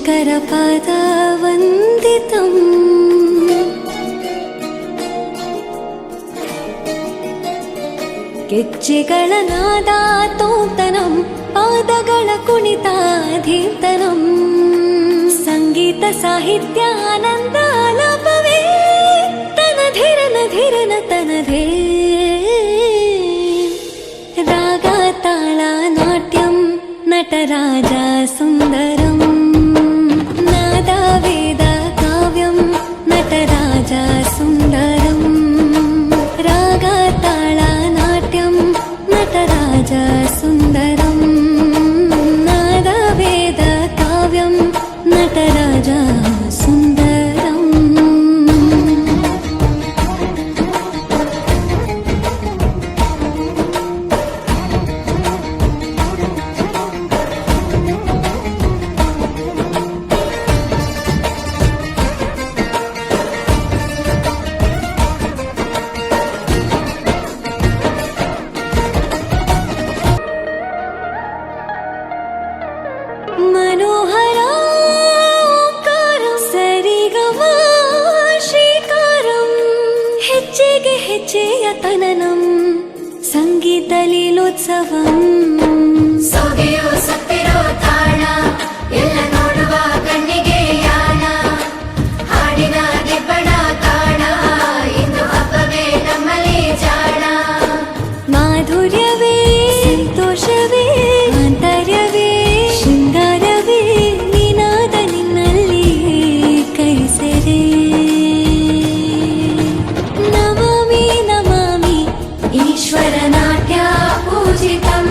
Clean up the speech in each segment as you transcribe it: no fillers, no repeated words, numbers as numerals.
शङ्करपादवन्दितम् ಗೆಜ್ಜೆಗಳ ನಾದ ತೋಂತನಂ ಪಾದಗಳ ಕುಣಿತಾಧೀಂತನಂ ಸಂಗೀತ ಸಾಹಿತ್ಯ ಆನಂದ ಆಲಾಪವೇ ತನಧಿರನ ಧಿರನ ತನಧೇ ರಾಗ ತಾಳ ನಾಟ್ಯಂ ನಟರಾಜ ಸುಂದರಂ ನಾದ ವೇದ ಕಾವ್ಯಂ ನಟರಾಜ ಸುಂದರಂ ರಾಗ ತಾಳ ನಾಟ್ಯಂ ನಟರಾಜ ಸುಂದರಂ ನಾದ ವೇದ ಕಾವ್ಯಂ ನಟರಾಜ ಸುಂದರಂ मनोहर ओंकारं सरिगमा श्रीकारं ಹೆಜ್ಜೆಗೆ ಹೆಜ್ಜೆಯ ತನನಂ ಸಂಗೀತ ಲೀಲೋತ್ಸವಂ ಸೊಗೆಯೋ ಸತ್ತಿರೋ ತಾಣ ಎಲ್ಲ ನೋಡುವ ಕಣ್ಣಿಗೆ ಯಾನ ಹಾಡಿನ ದಿಬ್ಬಣ ತಾಣ ಇಂದು ಹಬ್ಬವೇ ನಮ್ಮಲ್ಲಿ ಜಾಣ ಮಾಧುರ್ಯವೇ ಸಂತೋಷವೇ ಆಂತರ್ಯವೇ ಶೃಂಗಾರವೇ ನಿನಾದ ನಿನ್ನಲ್ಲಿ ಕೈಸೆರೆ ನಮಾಮಿ ನಮಾಮಿ ಈಶ್ವರ ನಾಟ್ಯ ಪೂಜಿತಂ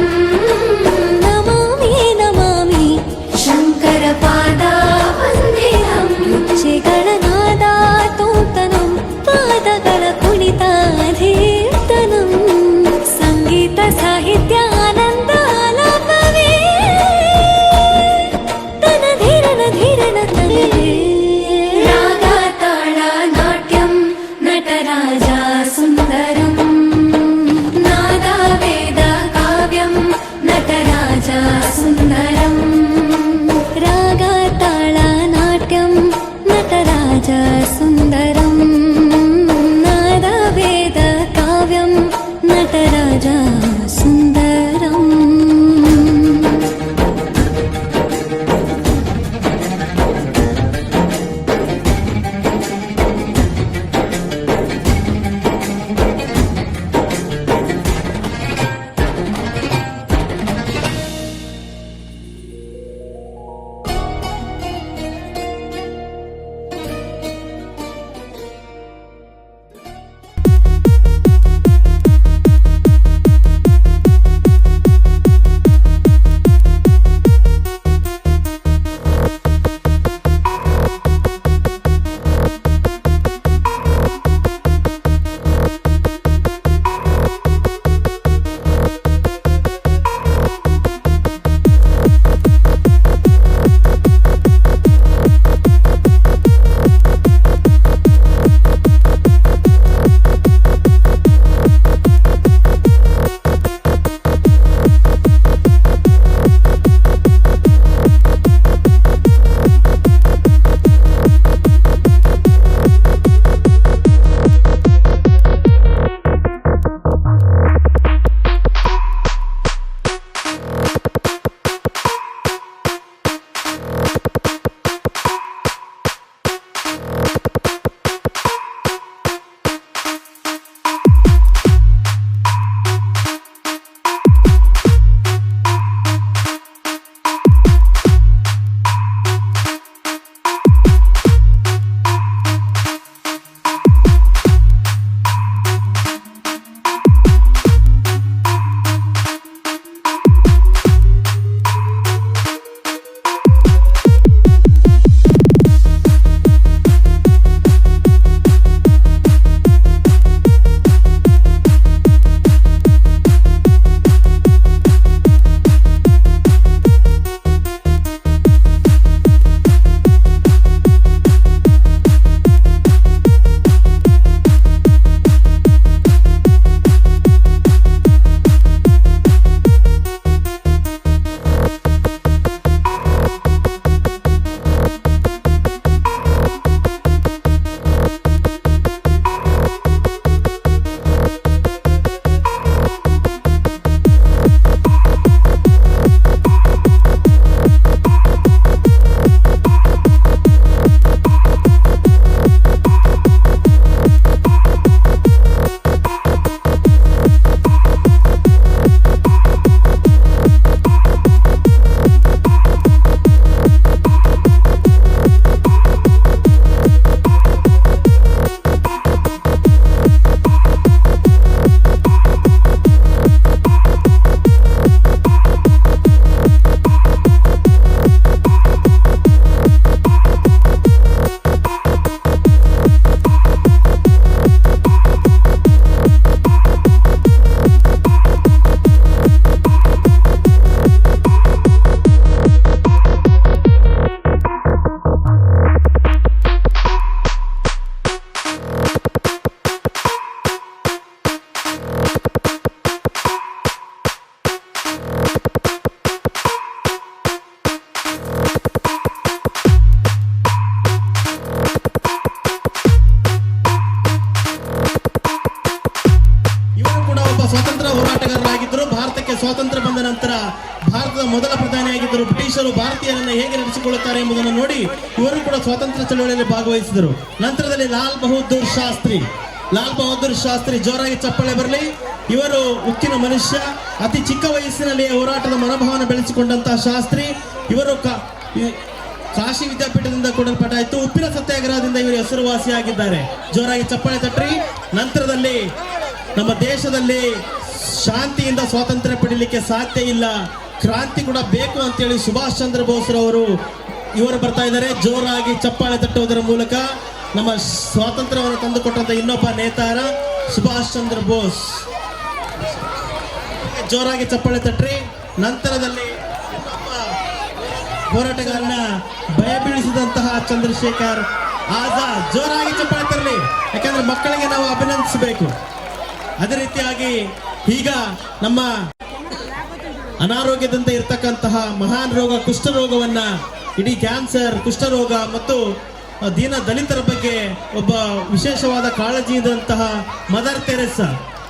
ಬ್ರಿಟಿಷರು ಭಾರತೀಯರನ್ನು ಹೇಗೆ ನಡೆಸಿಕೊಳ್ಳುತ್ತಾರೆ ಎಂಬುದನ್ನು ನೋಡಿ ಇವರು ಕೂಡ ಸ್ವಾತಂತ್ರ್ಯ ಚಳವಳಿಯಲ್ಲಿ ಭಾಗವಹಿಸಿದರು. ನಂತರದಲ್ಲಿ ಲಾಲ್ ಬಹದ್ದೂರ್ ಶಾಸ್ತ್ರಿ ಜೋರಾಗಿ ಚಪ್ಪಾಳೆ ಬರಲಿ. ಇವರು ಉಕ್ಕಿನ ಮನುಷ್ಯ, ಅತಿ ಚಿಕ್ಕ ವಯಸ್ಸಿನಲ್ಲಿ ಹೋರಾಟದ ಮನೋಭಾವನೆ ಬೆಳೆಸಿಕೊಂಡಂತಹ ಶಾಸ್ತ್ರಿ. ಇವರು ಕಾಶಿ ವಿದ್ಯಾಪೀಠದಿಂದ ಕೊಡಲ್ಪಟ್ಟಾಯಿತು. ಉಪ್ಪಿನ ಸತ್ಯಾಗ್ರಹದಿಂದ ಇವರು ಹೆಸರುವಾಸಿಯಾಗಿದ್ದಾರೆ. ಜೋರಾಗಿ ಚಪ್ಪಾಳೆ ತಟ್ರಿ. ನಂತರದಲ್ಲಿ ನಮ್ಮ ದೇಶದಲ್ಲಿ ಶಾಂತಿಯಿಂದ ಸ್ವಾತಂತ್ರ್ಯ ಪಡೀಲಿಕ್ಕೆ ಸಾಧ್ಯ ಇಲ್ಲ, ಕ್ರಾಂತಿ ಕೂಡ ಬೇಕು ಅಂತೇಳಿ ಸುಭಾಷ್ ಚಂದ್ರ ಬೋಸ್ರವರು ಇವರು ಬರ್ತಾ ಇದ್ದಾರೆ. ಜೋರಾಗಿ ಚಪ್ಪಾಳೆ ತಟ್ಟುವುದರ ಮೂಲಕ ನಮ್ಮ ಸ್ವಾತಂತ್ರ್ಯವನ್ನು ತಂದುಕೊಟ್ಟಂತ ಇನ್ನೊಬ್ಬ ನೇತಾರ ಸುಭಾಷ್ ಚಂದ್ರ ಬೋಸ್. ಜೋರಾಗಿ ಚಪ್ಪಾಳೆ ತಟ್ರಿ. ನಂತರದಲ್ಲಿ ಇನ್ನೊಬ್ಬ ಹೋರಾಟಗಾರನ ಭಯ ಬೀಳಿಸಿದಂತಹ ಚಂದ್ರಶೇಖರ್ ಆಜಾದ್. ಜೋರಾಗಿ ಚಪ್ಪಾಳೆ ತರಲಿ, ಯಾಕಂದ್ರೆ ಮಕ್ಕಳಿಗೆ ನಾವು ಅಭಿನಂದಿಸಬೇಕು. ಅದೇ ರೀತಿಯಾಗಿ ಈಗ ನಮ್ಮ ಅನಾರೋಗ್ಯದಿಂದ ಇರತಕ್ಕಂತಹ ಮಹಾನ್ ರೋಗ ಕುಷ್ಠರೋಗವನ್ನ, ಇಡೀ ಕ್ಯಾನ್ಸರ್, ಕುಷ್ಠರೋಗ ಮತ್ತು ದೀನ ದಲಿತರ ಬಗ್ಗೆ ಒಬ್ಬ ವಿಶೇಷವಾದ ಕಾಳಜಿ ಇದ್ದಂತಹ ಮದರ್ ತೆರೆಸಾ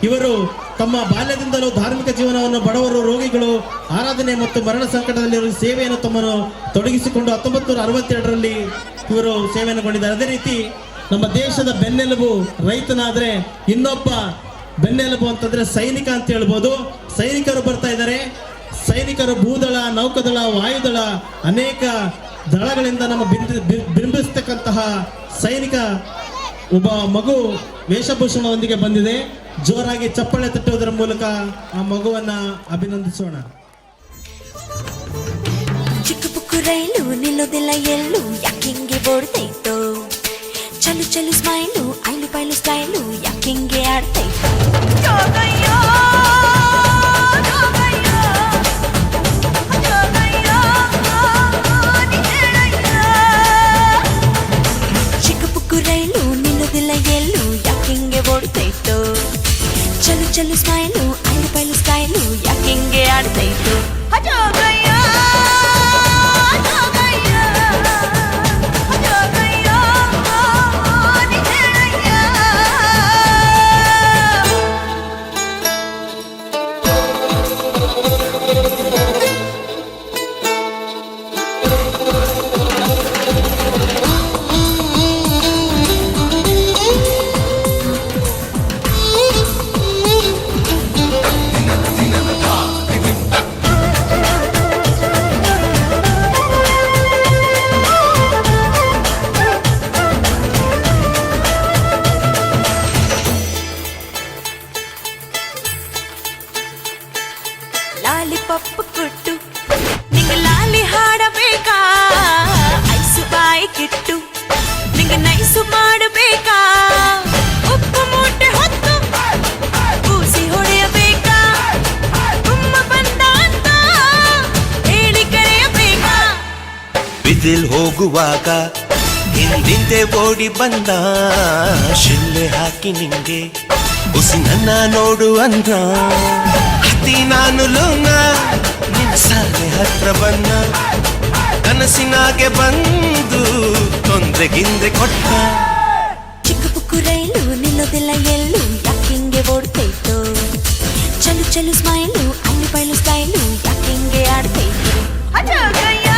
ಇವರು ತಮ್ಮ ಬಾಲ್ಯದಿಂದಲೂ ಧಾರ್ಮಿಕ ಜೀವನವನ್ನು, ಬಡವರು, ರೋಗಿಗಳು, ಆರಾಧನೆ ಮತ್ತು ಮರಣ ಸಂಕಟದಲ್ಲಿರುವ ಸೇವೆಯನ್ನು ತಮ್ಮನ್ನು ತೊಡಗಿಸಿಕೊಂಡು 1962ರಲ್ಲಿ ಇವರು ಸೇವೆಯನ್ನು ಕೊಂಡಿದ್ದಾರೆ. ಅದೇ ರೀತಿ ನಮ್ಮ ದೇಶದ ಬೆನ್ನೆಲುಬು ರೈತನಾದ್ರೆ ಇನ್ನೊಬ್ಬ ಬೆನ್ನೆಲುಬು ಅಂತಂದ್ರೆ ಸೈನಿಕ ಅಂತ ಹೇಳ್ಬೋದು. ಸೈನಿಕರು ಬರ್ತಾ ಇದ್ದಾರೆ. ಸೈನಿಕರು ಭೂದಳ, ನೌಕಾದಳ, ವಾಯುದಳ ಅನೇಕ ದಳಗಳಿಂದ ನಮ್ಮ ಬಿಂಬಿಸ್ತಕ್ಕಂತಹ ಸೈನಿಕ ಒಬ್ಬ ಮಗು ವೇಷಭೂಷಣದೊಂದಿಗೆ ಬಂದಿದೆ. ಜೋರಾಗಿ ಚಪ್ಪಾಳೆ ತಟ್ಟುವುದರ ಮೂಲಕ ಆ ಮಗುವನ್ನ ಅಭಿನಂದಿಸೋಣ. ಚಿಕ್ಕ ಪುಕ್ಕು ರೈಲು ನಿಲ್ಲೋದಿಲ್ಲ ಎಲ್ಲೂ, ಯಾಕಿಂಗೆ ಓಡ್ತೈತೋ? ಚಲು ಚಲು ಸ್ಮೈಲು, ಐಲು ಪೈಲು ಸ್ಟೈಲು, ಯಾಕಿಂಗೆ ಆಡ್ತೈತೋ? ಜೋಗಯ್ಯೋ, ಜೋಗಯ್ಯೋ, ಜೋಗಯ್ಯೋ, ಚಿಕ್ಕ ಪುಕ್ಕು ರೈಲು ನಿಲ್ಲೋದಿಲ್ಲ ಎಲ್ಲೂ, ಯಾಕಿಂಗೆ ಓಡ್ತೈತೋ? ಚಲು ಚಲು ಸ್ಮೈಲು, ಐಲು ಪೈಲು ಸ್ಟೈಲು, ಯಾಕಿಂಗೆ ಆಡ್ತೈತೋ? ಜೋಗಯ್ಯೋ, ಜೋಗಯ್ಯೋ, ಜೋಗಯ್ಯೋ, ಲಾಲಿಪಾಪ್ ಕೊಟ್ಟು ನಿಂಗೆ ಲಾಲಿ ಹಾಡಬೇಕಾ? ಐಸು ಬಾಯಿ ಕಿಟ್ಟು ನಿಂಗೆ ನೈಸು ಮಾಡಬೇಕಾ? ಉಪ್ಪು ಮೂಟೆ ಹೊತ್ತು ಕೂಸಿ ಹೊಡೆಯಬೇಕಾ? ಗುಮ್ಮ ಬಂದ ಅಂತ ಹೇಳಿ ಕರೆಯಬೇಕಾ? ಬಿದಿಲ್ ಹೋಗುವಾಗ ಹಿಂದಿಂದೆ ಓಡಿ ಬಂದ, ಶಿಲ್ಲೆ ಹಾಕಿ ನಿಂಗೆ ಉಸಿ ನನ್ನ ನೋಡು ಅಂದ. ಹತ್ತಿ ನಾನು ಲೋನ ನಿನ್ನ ಸಾಲೆ ಹತ್ರ ಬನ್ನ, ಕನಸಿನಾಗೆ ಬಂದು ತೊಂದರೆಗಿಂದೆ ಕೊಟ್ಟ. ಚಿಕ್ಕ ಪುಕ್ಕು ರೈಲು ನಿಲ್ಲೋದಿಲ್ಲ ಎಲ್ಲೂ, ಯಾಕಿಂಗೆ ಓಡ್ತೈತೋ? ಚಲು ಚಲು ಸ್ಮೈಲು, ಐಲು ಪೈಲು ಸ್ಟೈಲು, ಯಾಕಿಂಗೆ ಆಡ್ತೈತೋ? ಜೋಗಯ್ಯೋ,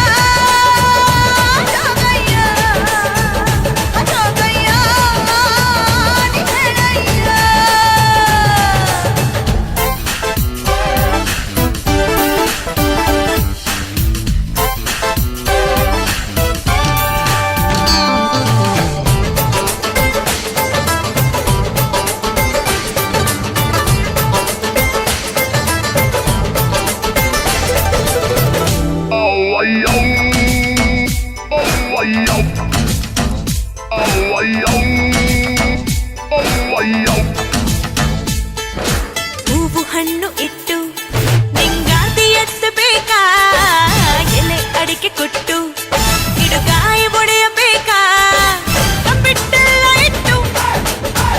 ಜೋಗಯ್ಯೋ, ಜೋಗಯ್ಯೋ, ಹೂವು ಹಣ್ಣು ಇಟ್ಟು ನಿಂಗಾದಿ ಎತ್ತಬೇಕಾ? ಎಲೆ ಅಡಿಕೆ ಕೊಟ್ಟು ಗಿಡಗಾಯ ಒಡೆಯಬೇಕಾ? ಕಂಬಿಟ್ಟೆಲ್ಲ ಇಟ್ಟು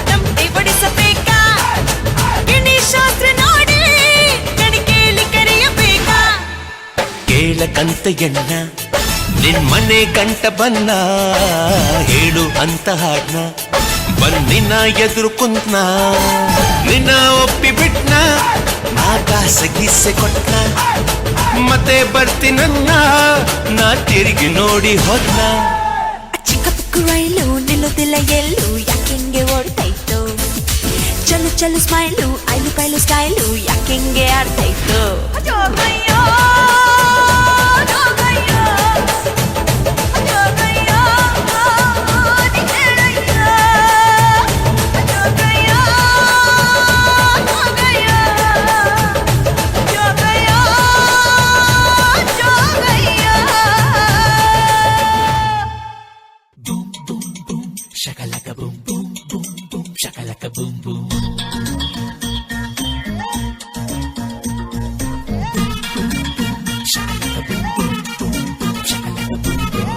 ತಮಟೆ ಬಡಿಸಬೇಕಾ? ಗಿಣಿ ಶಾಸ್ತ್ರ ನೋಡಿ ಕಣಿಕೇಲಿ ಕರೆಯಬೇಕಾ? ಕೇಳಕಂತ ಎಣ್ಣ ನಿನ್ ಮನೆ ಗಂಟ ಬನ್ನ, ಹೇಳು ಅಂತ ಹಾಡ್ನ ಬನ್ನಿನ ಎದುರು ಕುಂತ್ನ. ನಿನ್ನ ಒಪ್ಪಿ ಬಿಟ್ನ, ನಾ ಕಾಸೆ ಗೀಸೆ ಕೊಟ್ನ, ಮತ್ತೆ ಬರ್ತೀನನ್ನ ನಾ ತಿರುಗಿ ನೋಡಿ ಹೋದ್ನ. ಚಿಕ್ಕ ಪುಕ್ಕು ರೈಲು ನಿಲ್ಲೋದಿಲ್ಲ ಎಲ್ಲೂ ಯಾಕೆಂಗೆ ಓಡ್ತಾಯಿತ್ತು. ಚಲು ಚಲು ಸ್ಮೈಲು ಐಲು ಪೈಲು ಸ್ಟೈಲು ಯಾಕೆಂಗೆ ಆಡ್ತಾಯಿತ್ತು. Shakalaka boom boom boom boom shakalaka boom boom. Shakalaka boom boom boom boom shakalaka boom boom.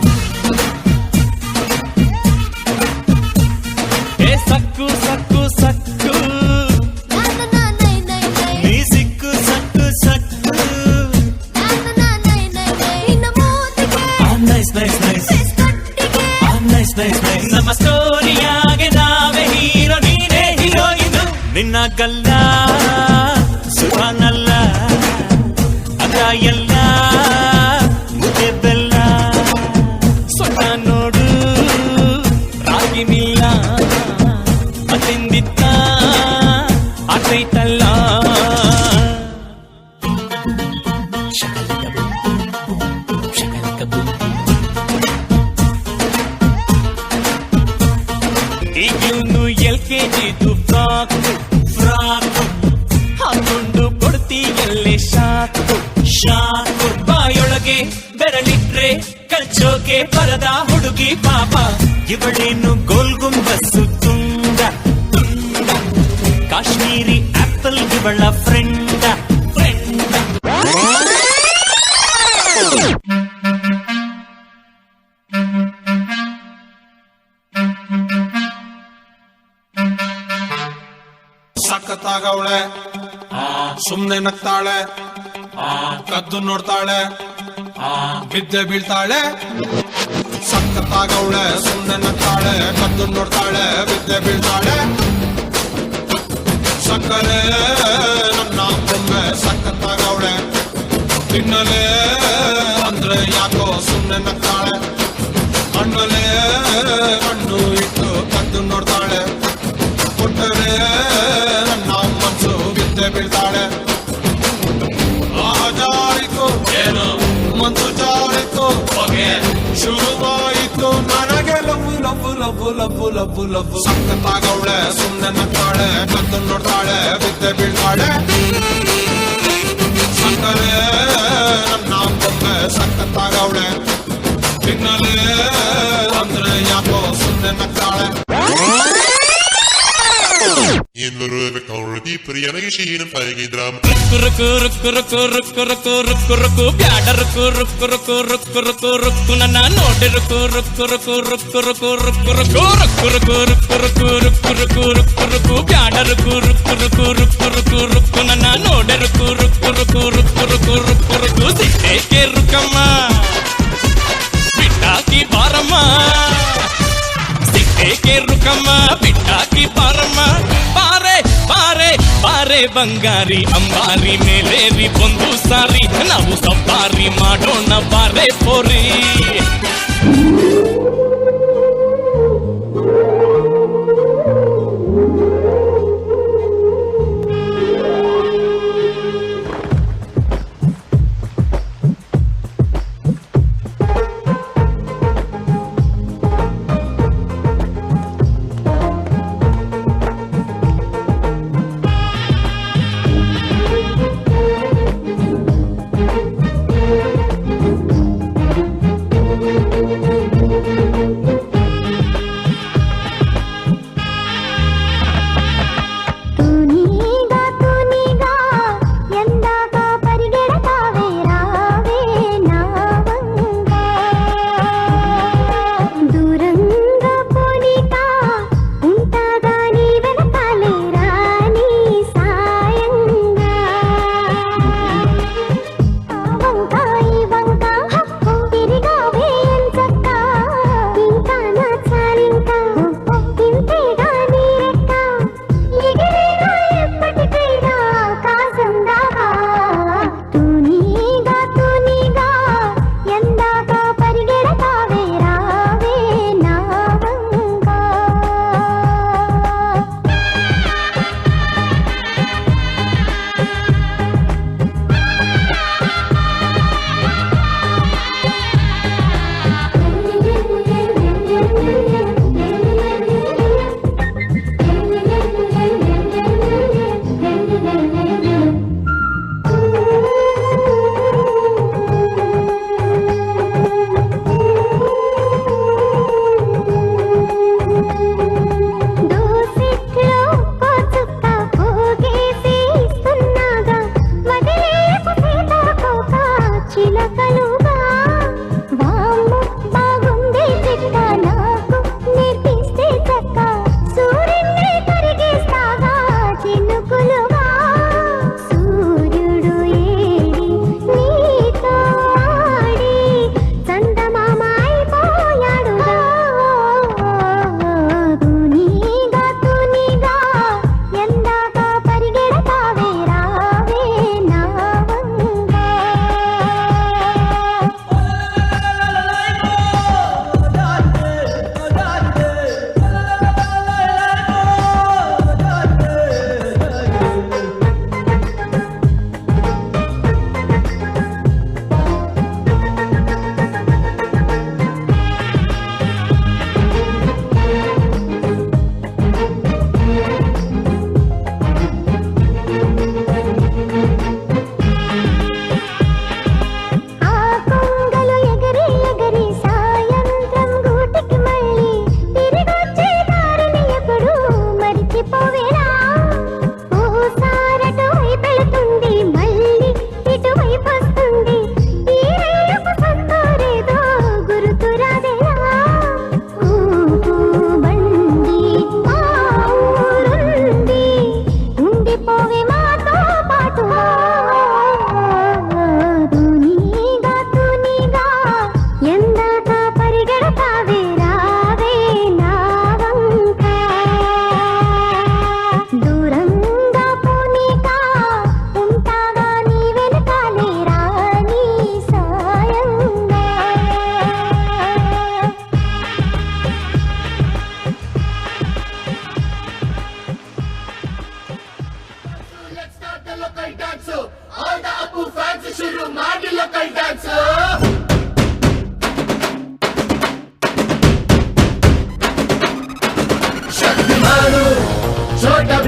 Hey sakku sakku sakku. Nee sikku sakku sakku. Nice nice nice. Nice nice nice. ನಮ್ಮ ಸ್ಟೋರಿಯಾಗೆ ನಾವೇ hero ನೀನೇ heroine. ನಿನ್ನ ಕಲ್ಲ ಸುಖನಲ್ಲ ಅದ ಎಲ್ಲ ಮುದ್ದೆ ಬೆಲ್ಲ ಸೊಟ್ಟ ನೋಡು ರಾಗಿನಿಲ್ಲ ಅತಿಂದಿತ್ತ ಆತೈತಲ್ಲ. ಶಕಲಕ ಬುಂ ಬುಂ ಬುಂ ಶಕಲಕ ಬುಂ. ಈಗಿನ್ನು LKGದು ಫ್ರಾಕು ಫ್ರಾಕು ಹಾಕೊಂಡು ಕೊಡ್ತೀಯಲ್ಲೇ ಶಾಕು ಶಾಕು. ಬಾಯೊಳಗೆ ಬೆರಳಿಟ್ರೆ ಕಚ್ಚೋಕೆ ಬರದ ಹುಡುಗಿ ಪಾಪ. ಇವಳೇನು ಗೋಲ್ ಗುಂಬಸ್ಸು ತುಂಡ ತುಂಡ. ಕಾಶ್ಮೀರಿ ಆಪಲ್ ಇವಳ ಫ್ರೆಂಡ ಫ್ರೆಂಡ. ಸಖತ್ತಾಗವಳೆ ಸುಮ್ನೆ ನಗ್ತಾಳೆ ಕದ್ದು ನೋಡ್ತಾಳೆ ಬಿದ್ದೆ ಬೀಳ್ತಾಳೆ. ಸಖತ್ತಾಗವಳೆ ಸುಮ್ನೆ ನಗ್ತಾಳೆ ಕದ್ದು ನೋಡ್ತಾಳೆ ಬಿದ್ದೆ ಬೀಳ್ತಾಳೆ. ಸಕ್ಕರೆ ನನ್ನ ಬೊಮ್ಮೆ ಸಖತ್ತಾಗವಳೆ ತಿನ್ನಲೆ ಅಂದ್ರೆ ಯಾಕೋ ಸುಮ್ನೆ ನಗ್ತಾಳೆ. ಕಣ್ಣಲೆ ಕಣ್ಣು ಇಟ್ಟು ಕದ್ದು ನೋಡ್ತಾಳೆ. ಕೊಟ್ಟರೆ ನನ್ನ ಮನಸ್ಸು ಬಿದ್ದೆ ಬೀಳ್ತಾಳೆ. ಜಾರಿತು ಏನು ಮನ್ಸು ಜಾರಿತು ಹೊಗೆ ಶುರುವಾಯಿತು ನನಗೆ love love love love love love. ಸಖತ್ತಾಗವಳೆ ಸುಮ್ಮನೆ ನಗ್ತಾಳೆ ಕದ್ದು ನೋಡ್ತಾಳೆ ಬಿದ್ದೆ ಬೀಳ್ತಾಳೆ. ಸಕ್ಕರೆ ನನ್ನ ಬೊಮ್ಮೆ ಸಖತ್ತಾಗವಳೆ ತಿನ್ನಲೆ ಅಂದ್ರೆ ಯಾಕೋ ಸುಮ್ಮನೆ ನಗ್ತಾಳೆ. ನನಗೆ ಶೀನ ಪೈಗಿದ್ರಾಮ ರುಕ್ಕು ರುಕ್ಕು ರುಕ್ಕು ರುಕ್ಕು ರುಕ್ಕು ರುಕ್ಕು ರುಕ್ಕು ಬ್ಯಾಡ ರುಕ್ಕು ರುಕ್ಕು ರುಕ್ಕು ರುಕ್ಕು ರುಕ್ಕು ರುಕ್ಕು ನನ್ನ ನೋಡಿ ರುಕ್ಕು ರುಕ್ಕು ರುಕ್ಕು ರುಕ್ಕು ರುಕ್ಕು ರುಕ್ಕು ರುಕ್ಕು ರುಕ್ಕು ರುಕ್ಕು ರುಕ್ಕು ರುಕ್ಕು ರುಕ್ಕು ರುಕ್ಕು ರುಕ್ಕು ಬ್ಯಾಡ ರುಕ್ಕು ರುಕ್ಕು ರುಕ್ಕು ರುಕ್ಕು ರುಕ್ಕು ರುಕ್ಕು ನನ್ನ ನೋಡಿ ರುಕ್ಕು ರುಕ್ಕು ರುಕ್ಕು ರುಕ್ಕು ರುಕ್ಕು ರುಕ್ಕು ರುಕ್ಕು. ಸಿಟ್ಟೇಕೆ ರುಕ್ಕಮ್ಮ ಬಿಟ್ಟಾಕಿ ಬಾರಮ್ಮ. ಸಿಟ್ಟೇಕೆ ರುಕ್ಕಮ್ಮ ಬಿಟ್ಟಾಕಿ ಬಾರಮ್ಮ. ಬಾರೆ ಬಾರೆ ಬಾರೆ ಬಂಗಾರಿ ಅಂಬಾರಿ ಮೇಲೇರಿ ಒಂದು ಸಾರಿ ನಾವು ಸವಾರಿ ಮಾಡೋಣ ಬಾರೆ ಪೋರಿ.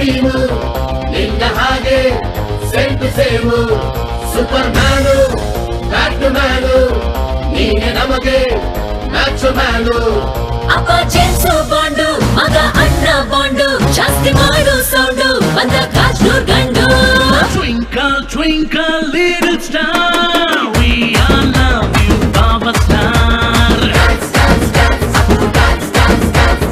ಡ್ರೀಮು ನಿನ್ನ ಹಾಗೆ scent same super man bat man ನೀನೆ ನಮಗೆ ಮ್ಯಾಚ್ ಮ್ಯಾನು ಅಪ್ಪ ಜೇಮ್ಸು ಬಾಂಡು ಮಗ ಅಣ್ಣ ಬಾಂಡು ಜಾಸ್ತಿ ಮಾಡು ಸೌಂಡು ಬಂದ ಕಾಶ್ನೂರ್ ಗಂಡು Twinkle, twinkle, little star, we all love you, Baba Star. Dance, dance, dance, dance, dance, dance,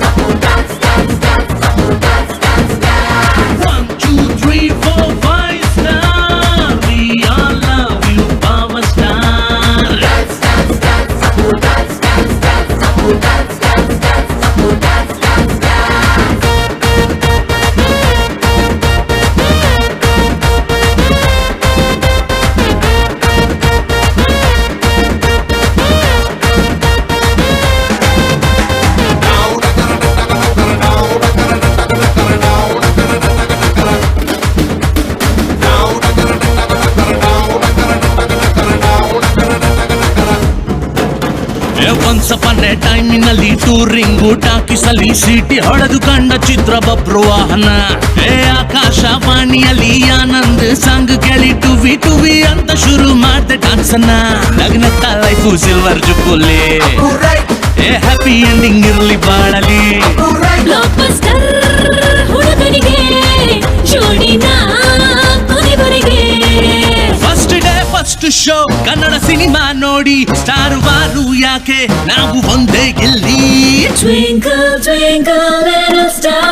dance, dance, dance, dance, dance, dance. 1, 2, 3, 4, 5 star, we all love you, Baba Star. Dance, dance, dance, dance, dance, dance, dance, dance, dance, dance, dance, dance. Once upon a time ನಲ್ಲಿ touring ಟಾಕಿಸಲಿ city ಹೊಡೆದು ಕಂಡ ಚಿತ್ರ ಬಬ್ರು ವಾಹನ ಆಕಾಶವಾಣಿಯಲ್ಲಿ Anand song ಕೇಳಿ ಟುವಿ ಟುವಿ ಅಂತ ಶುರು ಮಾಡ್ದೆ ಡಾನ್ಸನ್ನ ನಗ್ನತ್ತ life silver jubilee happy ending ಇರ್ಲಿ ಬಾಳಲಿ ಬ್ಲಾಕ್ ಬಸ್ಟರ್ ಹುಡುಗನಿಗೆ ಜೋಡಿನ ಕೊನೆವರೆಗೆ first day first show Kannada cinema ನೋಡಿ ಸ್ಟಾರ್ ವಾರು ಯಾಕೆ ನಾವು ಒಂದೇ ಗೆಲ್ಲಿ Twinkle, twinkle, little star,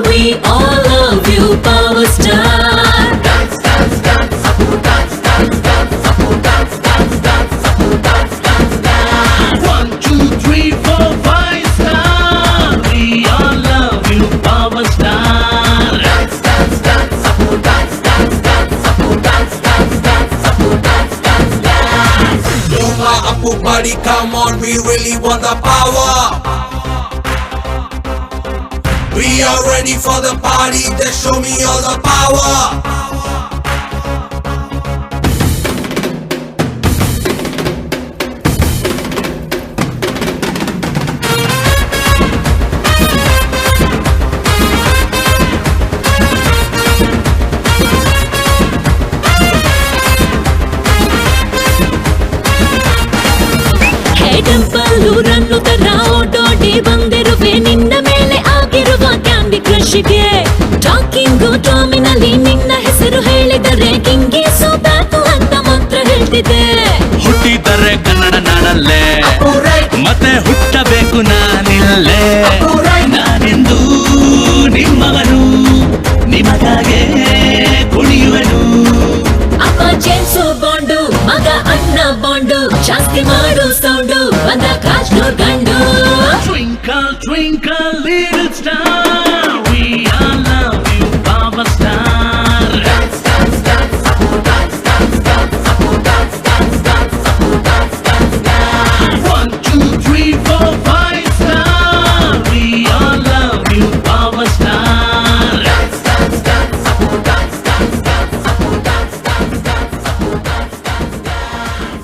we all love you, Power Star. Dance, dance, dance, dance, dance, dance, dance, dance, dance, dance, dance, dance. 1, 2, 3, 4, 5 star, we all love you, Power Star. Dance, dance, dance, dance, dance, dance, dance, dance, dance, dance, dance, dance. Luma Apu buddy, come on, we really want the power. We are ready for the party, just show me all the power. Temple run ತರ ಓಡೋಡಿ ಬಂದಿರುವೆ ನಿನ್ನ ಮೇಲೆ ಆಗಿರುವ candy ಕ್ರಶ್ಗೆ talking ಟಾಮಿನಲ್ಲಿ ನಿನ್ನ ಹೆಸರು ಹೇಳಿದರೆ ಕಿಂಗಿ ಸೋಬ್ಯಾಕು ಅಂತ ಮಾತ್ರ ಹೇಳ್ತಿದ್ದೆ ಹುಟ್ಟಿದರೆ ಕನ್ನಡ ನಾಡಲ್ಲೇ ಮತ್ತೆ ಹುಟ್ಟಬೇಕು ನಾನಿಲ್ಲೇ ನಾನೆಂದು ನಿಮ್ಮವನು ನಿಮಗಾಗೆ ಕುಣಿಯುವನು ಅಪ್ಪ ಜೇಮ್ಸು ಬಾಂಡು ಮಗ ಅಣ್ಣ ಬಾಂಡು ಜಾಸ್ತಿ ಮಾಡು ಸೌಂಡು ಬಂದ ಕಾಶ್ನೂರ್ ಗಂಡು Twinkle, twinkle, little star, we all love you, Baba Star. Dance, dance, dance, dance, dance, dance, dance, dance, dance, dance, dance, dance. 1, 2, 3, 4, 5 star, we all love you, Baba Star. Dance, dance, dance, dance, dance, dance, dance, dance, dance, dance, dance, dance.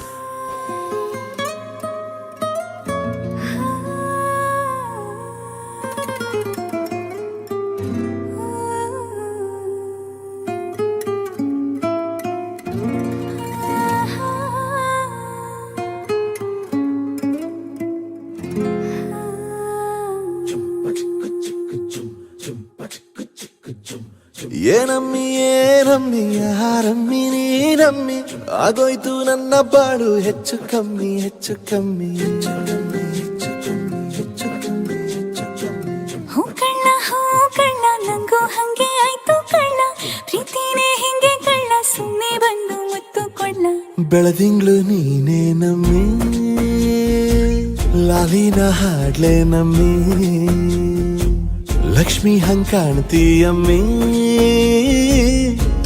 ಏನಮ್ಮಿ ಏನಮ್ಮಿ ಯಾರಮ್ಮಿ ನೀನಮ್ಮಿ ಆಗೋಯ್ತು ನನ್ನ ಬಾಳು ಹೆಚ್ಚು ಕಮ್ಮಿ ಹೆಚ್ಚು ಕಮ್ಮಿ ಹೆಚ್ಚು ಕಮ್ಮಿ ಹೆಚ್ಚು ಕಮ್ಮಿ ಹೆಚ್ಚು ಕಮ್ಮಿ ಹೆಚ್ಚು ಕಮ್ಮಿ ಹೂ ಕಳ್ಳ ನಂಗೂ ಹಂಗೆ ಆಯ್ತು ಕಳ್ಳ ಪ್ರೀತಿನೇ ಹಿಂಗೆ ಕಳ್ಳ ಸುಮ್ಮನೆ ಬಂದು ಮುತ್ತು ಕೊಳ್ಳ ಬೆಳದಿಂಗ್ಳು ನೀನೇ ನಮ್ಮಿ ಲಾಲಿನ ಹಾಡ್ಲೆ ನಮ್ಮಿ ಲಕ್ಷ್ಮಿ ಹಂಗ್ ಕಾಣ್ತೀಯಮ್ಮಿ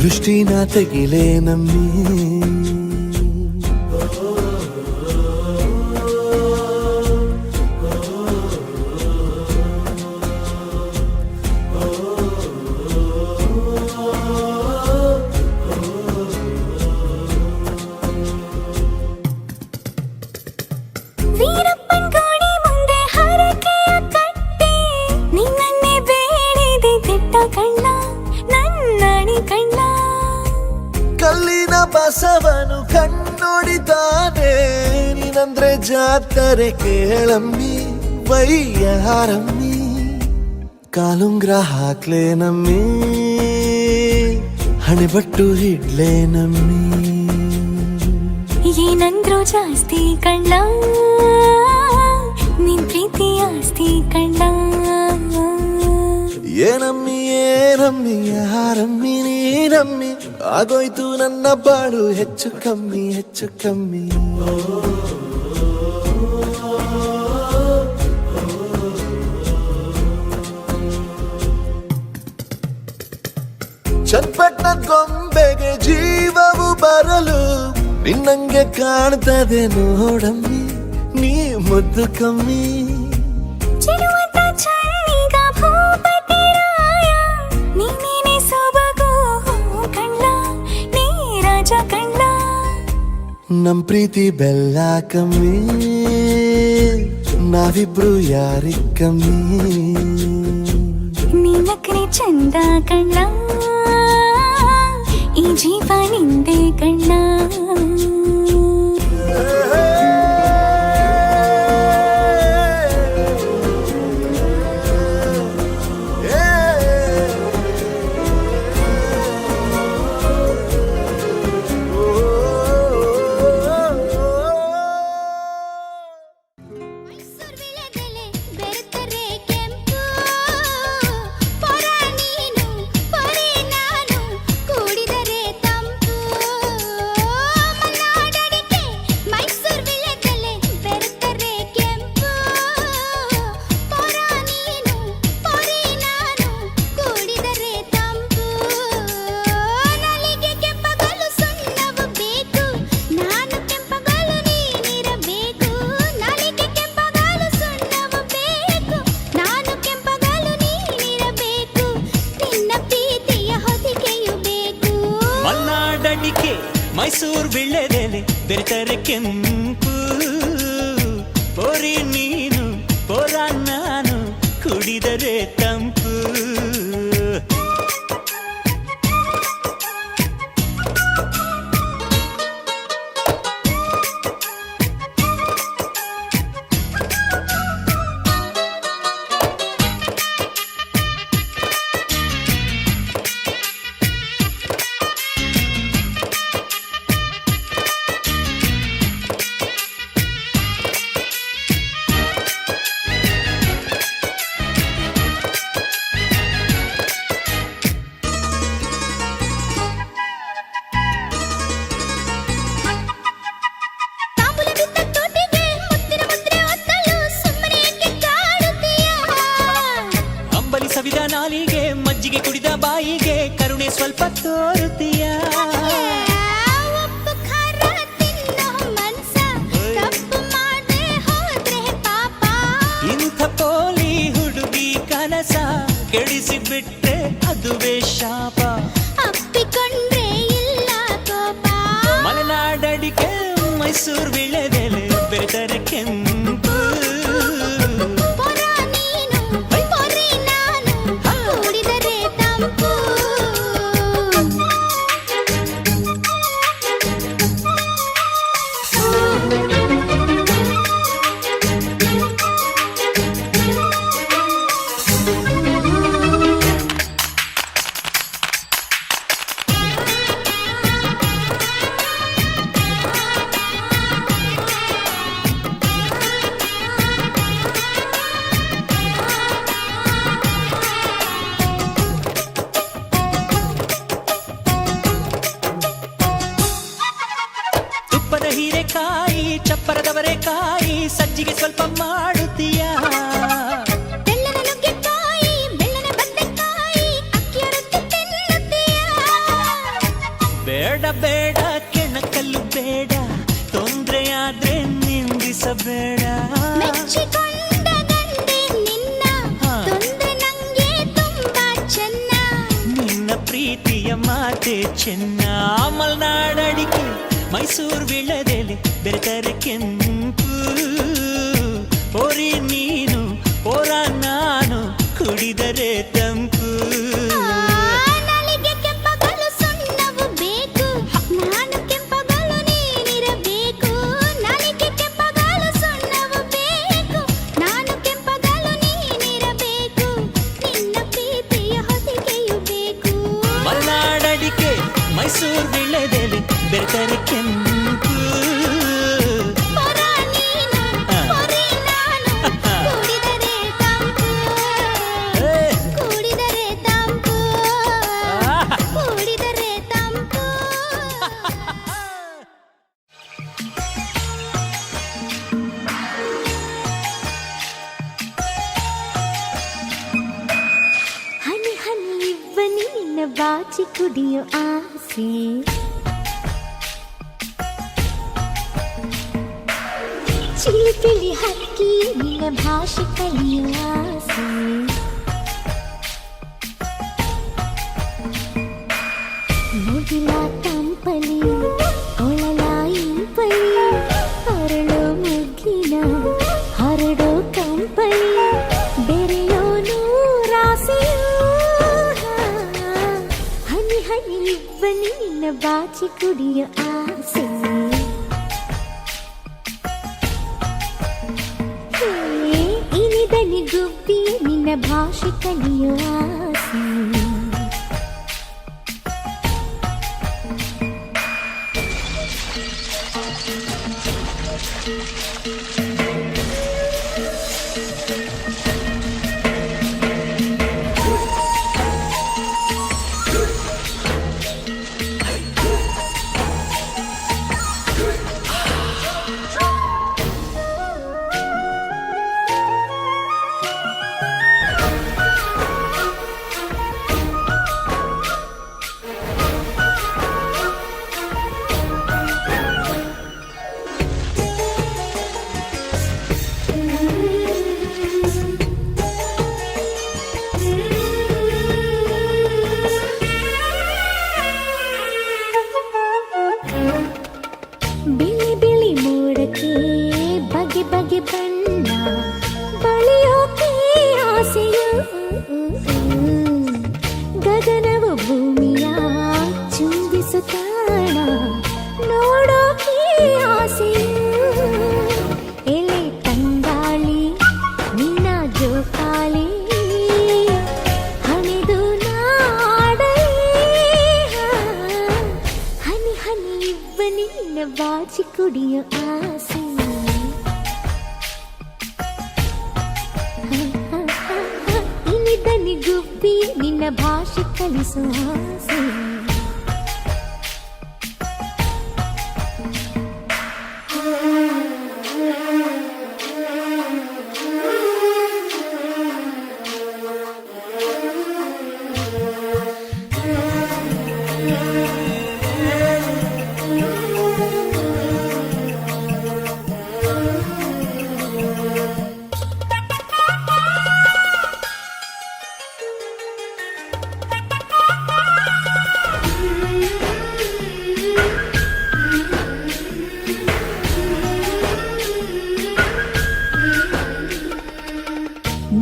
ದೃಷ್ಟಿನ ತೆಗಿಲೆ ನಮ್ಮಿ ವೀರಪ್ಪನ್ ಗೋಡಿ ಮುಂದೆ ಹರಕೆಯ ಕಟ್ಟಿ ನಿನ್ನನ್ನೇ ಬೇಡಿದೆ ದಿಟ್ಟ ಕಳ್ಳ ಕೈಲಾಸವನು ಕಣ್ಣೊಡಿತಾನೆ ನೀನಂದ್ರೆ ಜಾತ್ರೆ ಕೇಳಮ್ಮಿ ವೈಯಾರಮ್ಮಿ ಕಾಲುಂಗ್ರ ಹಾಕ್ಲೆ ನಮ್ಮಿ ಹಣೆಬಟ್ಟು ಇಡ್ಲೆ ನಮ್ಮಿ ಏನಂದ್ರು ಜಾಸ್ತಿ ಕಳ್ಳ ನಿನ್ ಪ್ರೀತಿ ಆಸ್ತಿ ಕಳ್ಳ ಏನಮ್ಮಿ ಏನಮ್ಮಿ ಯಾರಮ್ಮಿ ನೀನಮ್ಮಿ ಆಗೋಯ್ತು ನನ್ನ ಬಾಳು ಹೆಚ್ಚು ಕಮ್ಮಿ ಹೆಚ್ಚು ಕಮ್ಮಿ ಚಟ್ಪಟ್ನ ಗೊಂಬೆಗೆ ಜೀವವು ಬರಲು ನಿನ್ನಂಗೆ ಕಾಣ್ತದೆ ನೋಡಮ್ಮಿ ನೀ ಮುದ್ದು ಕಮ್ಮಿ ಚಿರುವಂತ ಚಳ್ಳಿಗ ಭೂಪತಿ ರಾಯ ನೀನೇನೆ ಸೊಬಗು ಕಳ್ಳ ನೀ ರಾಜ ಕಳ್ಳ ನಮ್ ಪ್ರೀತಿ ಬೆಲ್ಲ ಕಮ್ಮಿ ನಾವಿಬ್ರು ಯಾರಿ ಕಮ್ಮಿ ನೀನಕ್ರೆ ಚಂದ ಕಳ್ಳ ಈ ಜೀವ ನಿಂದೆ ಕಳ್ಳ ಮೈಸೂರು ವಿಳ್ಳೆದೆಲೆ ಬೆರೆತರೆ ಕೆಂಪು ಪೊರಿ ನೀನು ಪೊರ ನಾನು ಕುಡಿದರೆ ತಂಪು ಸವಿದ ನಾಲಿಗೆ ಮಜ್ಜಿಗೆ ಕುಡಿದ ಬಾಯಿಗೆ ಕರುಣೆ ಸ್ವಲ್ಪ ತೋರುತ್ತೀಯ ಇಂಥ ಪೋಲಿ ಹುಡುಗಿ ಕನಸ ಕೆಡಿಸಿ ಬಿಟ್ರೆ ಅದುವೇ ಶಾಪ ಅಪ್ಪಿಕೊಂಡ್ರೆ ಇಲ್ಲ ಕೋಪ ಮಲೆನಾಡಡಿಕೆ ಮೈಸೂರು ವಿಳ್ಳೆದೆಲೆ ಬೆರೆತರೆ ಕೆಂಪು ಹೀರೆಕಾಯಿ ಚಪ್ಪರದವರೆಕಾಯಿ ಸಜ್ಜಿಗೆ ಸ್ವಲ್ಪ ಮಾಡುತ್ತೀಯ ಬೆಳ್ಳನ ನುಗ್ಗೆಕಾಯಿ ಬೆಳ್ಳನ ಬದನೆಕಾಯಿ ಅಕ್ಕಿಯ ರೊಟ್ಟಿ ತಿನ್ನುತ್ತೀಯ ಬೇಡ ಬೇಡ ಕೆಣಕಲ್ಲು ಬೇಡ ತೊಂದ್ರೆಯಾದ್ರೆ ನಿಂದಿಸಬೇಡ ಮೆಚ್ಚಿಕೊಂಡ ಗಂಡೆ ನಿನ್ನ ತೊಂದ್ರೆ ನಂಗೆ ತುಂಬಾ ಚೆನ್ನ ನಿನ್ನ ಪ್ರೀತಿಯ ಮಾತೆ ಚೆನ್ನ ಮಲೆನಾಡಡಿಕೆ ಮೈಸೂರು ವಿಳ್ಳೆದೆಲೆ ಬೆರೆತರೆ ಕೆಂಪು ಪೊರಿ ನೀನು ಪೊರ ನಾನು ಕುಡಿದರೆ ತಂಪು ನಾಲಿಗೆ ಕೆಂಪಗಲು ಸುಣ್ಣವು ಬೇಕು ನಾನು ಕೆಂಪ ಕುಡಿಯೋ ಆಸೆ. ಚಿಲಿಪಿಲಿ ಹಕ್ಕಿ ನಿನ್ನ ಭಾಷೆ ಕಲಿಯೋ ಆಸೆ. ಮುಗಿಲ ತಂಪಲಿ ಕೊಳಲ ಇಂಪಲಿ ಹರಳೋ ಮುಗ್ಗಿನ ಹರಡೋ ಕಂಪಲಿ ಬೆರೆಯೋ ನೂರಾಸೆಯೋ. ಹನಿ ಹನಿ ಇಬ್ಬನಿ ನಿನ್ನ ಬಾಚಿ ಕುಡಿಯೋ ಆಸೆ. ಇನಿದನಿ ಗುಬ್ಬಿ ನಿನ್ನ ಭಾಷೆ ಕಲಿಯೋ ಆಸೆ. ಬಿಳಿ ಬಿಳಿ ಮೋಡಕ್ಕೆ ಬಗೆ ಬಗೆ ಬಣ್ಣ ಬಳಿಯೋಕೆ ಆಸೆಯು. ಗಗನವು ಭೂಮಿಯ ಚುಂಬಿಸುತ್ತಾಣ ನೋಡೋಕೆ ಆಸೆಯು. ಎಲೆ ತಂಗಾಳಿ ನಿನ್ನ ಜೋಕಾಲಿ ಹಣಿದು ನಾಡಲಿ. ಹನಿ ಹನಿ ಇಬ್ಬನಿ ನಿನ್ನ ಬಾಚಿ ಕುಡಿಯೋ ಆಸೆ. ಇನಿದನಿ ಗುಬ್ಬಿ ನಿನ್ನ ಭಾಷೆ ಕಲಿಸೋ ಆಸೆ.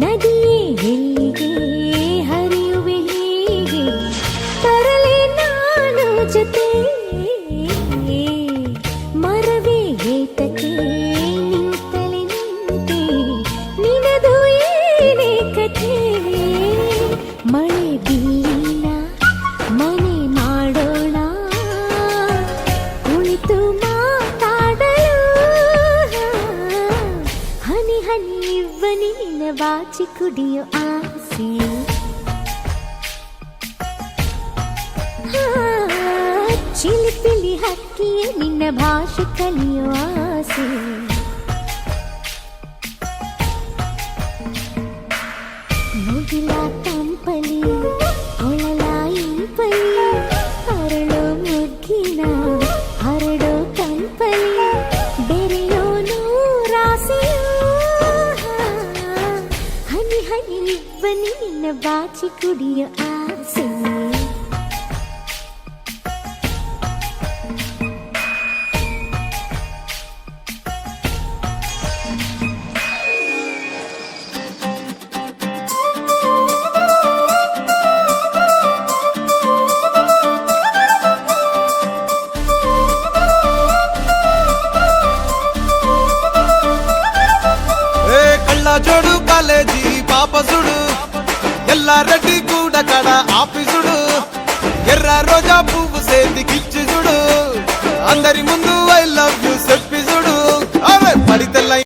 ನದಿಯೇ ಎಲ್ಲಿಗೆ ಹರಿಯುವೆ ಹೀಗೆ ತರಲೆ ನಾನು ಜೊತೆ. ಮರವೇ ಏತಕ್ಕೆ ನಿಂತಲೆ ನಿಂತೆ ನಿನದು ಏನೇ ಕಥೆ. ಮಳೆ ಬಿಲ್ಲಿನ ಮನೆ ಮಾಡೋಣ ಕುಳಿತು ಮಾತಾಡಲು. ಹನಿ ಹನಿ ಇಬ್ಬನಿ ನಿನ್ನ ಬಾಚಿ ಕುಡಿಯೋ ಆಸೆ. ಚಿಲಿಪಿಲಿ ಹಕ್ಕಿಯೇ ನಿನ್ನ ಭಾಷೆ ಕಲಿಯೋ ಆಸೆ. ಮುಗಿಲ ತಂಪಲಿ ಕೊಳಲ ಇಂಪಲಿ ಹರಳೋ ಮುಗ್ಗಿನ ಹರಡೋ ಕಂಪಲಿ ಬೆರೆಯೋ ನೂರಾಸೆಯೋ. ಹನಿ ಹನಿ ಇಬ್ಬನಿ ನಿನ್ನ ಬಾಚಿ ಕುಡಿಯೋ ಆಸೆ. జోడు కాలేజీ పాపసుడు ఎల్లారెడ్డి కూడా కడ ఆఫీసుడు ఎర్ర రోజా పువ్వు సేతికిచ్చి చూడు అందరి ముందు ఐ లవ్ యూ